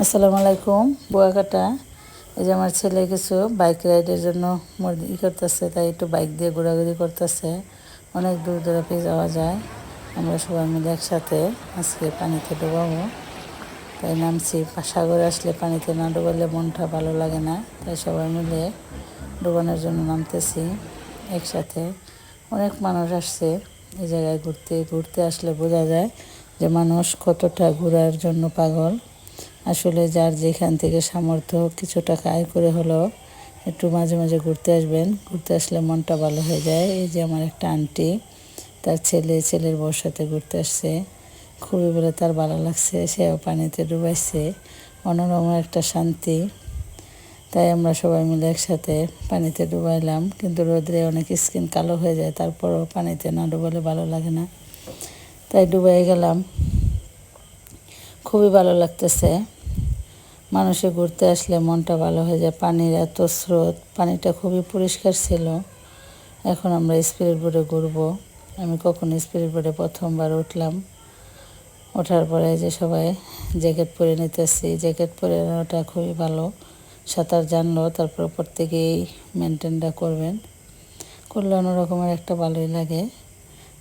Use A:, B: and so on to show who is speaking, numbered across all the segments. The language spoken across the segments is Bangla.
A: আসসালামু আলাইকুম বুয়াকাটা। এই যে আমার ছেলে কিছু বাইক রাইডের জন্য করতেছে, তাই একটু বাইক দিয়ে ঘোরাঘুরি করতেছে। অনেক দূর দূরাপি যাওয়া যায়। আমরা সবাই মিলে একসাথে আজকে পানিতে ডোবাবো, তাই নামছি। সাগরে আসলে পানিতে না ডোবালে মনটা ভালো লাগে না, তাই সবাই মিলে ডোবানোর জন্য নামতেছি একসাথে। অনেক মানুষ আসছে এই জায়গায় ঘুরতে। ঘুরতে আসলে বোঝা যায় যে মানুষ কতটা ঘোরার জন্য পাগল। আসলে যার যেখান থেকে সামর্থ্য কিছু টাকা আয় করে হলেও একটু মাঝে মাঝে ঘুরতে আসবেন। ঘুরতে আসলে মনটা ভালো হয়ে যায়। এই যে আমার একটা আন্টি, তার ছেলের বউর সাথে ঘুরতে আসছে। খুবই বলে তার ভালো লাগছে, সেও পানিতে ডুবাইছে। অন্যরকম একটা শান্তি। তাই আমরা সবাই মিলে একসাথে পানিতে ডুবাইলাম, কিন্তু রোদ্রে অনেক স্কিন কালো হয়ে যায়, তারপরও পানিতে না ডুবালে ভালো লাগে না, তাই ডুবাই গেলাম। খুবই ভালো লাগতেছে। মানুষে ঘুরতে আসলে মনটা ভালো হয়ে যায়। পানির এত স্রোত, পানিটা খুবই পরিষ্কার ছিল। এখন আমরা স্পিড বোটে ঘুরবো। আমি কখন স্পিড বোটে প্রথমবার উঠলাম। ওঠার পরে যে সবাই জ্যাকেট পরে নিতেছি। জ্যাকেট পরে ওটা খুবই ভালো। সাঁতার জানলো তারপর প্রত্যেকেই মেনটেনটা করলে অন্যরকমের একটা ভালোই লাগে।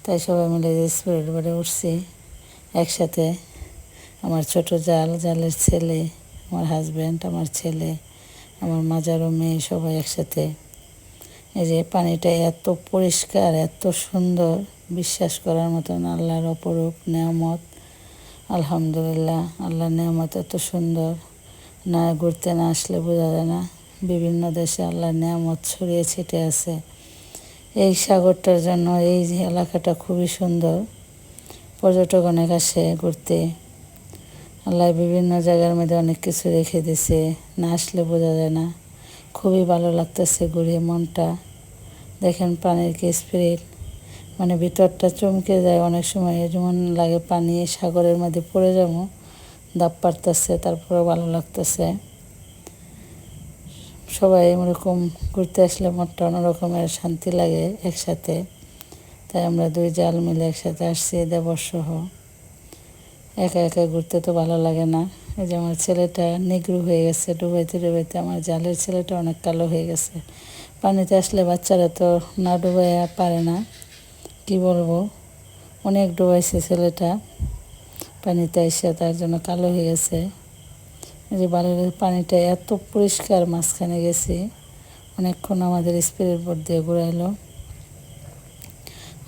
A: তাই সবাই মিলে স্পিড বোটে উঠছি একসাথে। আমার ছোট জালের ছেলে, আমার হাজব্যান্ড, আমার ছেলে, আমার মাজারও মেয়ে, সবাই একসাথে। এই যে পানিটা এত পরিষ্কার, এত সুন্দর, বিশ্বাস করার মতন। আল্লাহর অপরূপ নেয়ামত। আলহামদুলিল্লাহ, আল্লাহর নেয়ামত এত সুন্দর, না ঘুরতে না আসলে বোঝা যায় না। বিভিন্ন দেশে আল্লাহর নেয়ামত ছড়িয়ে ছিটে আছে। এই সাগরটার জন্য এই এলাকাটা খুবই সুন্দর। পর্যটক অনেক আসে ঘুরতে। আল্লাহ বিভিন্ন জায়গার মধ্যে অনেক কিছু রেখে দিছে, না আসলে বোঝা যায় না। খুবই ভালো লাগতেছে ঘুরে মনটা। দেখেন পানির কি স্পিরিট, মানে ভিতরটা চমকে যায় অনেক সময়। যেমন লাগে পানি সাগরের মধ্যে পড়ে যাবো, দাপ পারতেছে, তারপরে ভালো লাগতেছে। সবাই এরকম ঘুরতে আসলে মনটা অন্যরকমের শান্তি লাগে একসাথে। তাই আমরা 2 জাল মিলে একসাথে আসছি, দেবরসহ। একা একা ঘুরতে তো ভালো লাগে না। এই যে আমার ছেলেটা নেগ্রু হয়ে গেছে ডুবাইতে ডুবাইতে। আমার জালের ছেলেটা অনেক কালো হয়ে গেছে। পানিতে আসলে বাচ্চারা তো না ডুবাইয়া পারে না, কি বলবো। অনেক ডুবাইছে ছেলেটা পানিতে এসে, তার জন্য কালো হয়ে গেছে। এই যে বালির পানিটা এত পরিষ্কার, মাঝখানে গেছি অনেকক্ষণ। আমাদের স্পিড বোট দিয়ে ঘুরাইলো।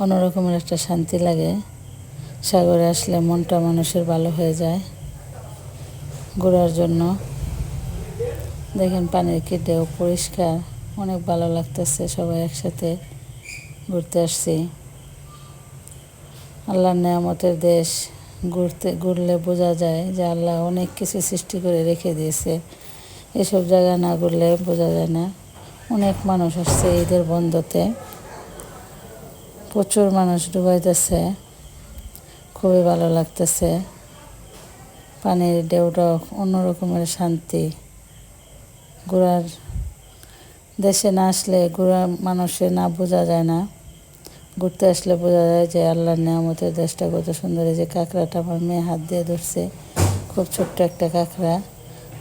A: অন্যরকমের একটা শান্তি লাগে। সাগরে আসলে মনটা মানুষের ভালো হয়ে যায় ঘোরার জন্য। দেখেন পানির কি ঢেউ পরিষ্কার, অনেক ভালো লাগতেছে। সবাই একসাথে ঘুরতে আসছি। আল্লাহর নেয়ামতের দেশ। ঘুরলে বোঝা যায় যে আল্লাহ অনেক কিছু সৃষ্টি করে রেখে দিয়েছে। এসব জায়গা না ঘুরলে বোঝা যায় না। অনেক মানুষ আসছে ঈদের বন্ধতে। প্রচুর মানুষ ডুবাইতেছে, খুবই ভালো লাগতেছে। পানির ঢেউটা অন্যরকমের শান্তি। ঘোরার দেশে না আসলে ঘোরা মানুষে না বোঝা যায় না। ঘুরতে আসলে বোঝা যায় যে আল্লাহর নেয়ামতের দেশটা কত সুন্দর। এই যে কাঁকড়াটা আমার মেয়ে হাত দিয়ে ধরছে, খুব ছোট্ট একটা কাঁকড়া,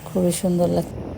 A: খুবই সুন্দর লাগছে।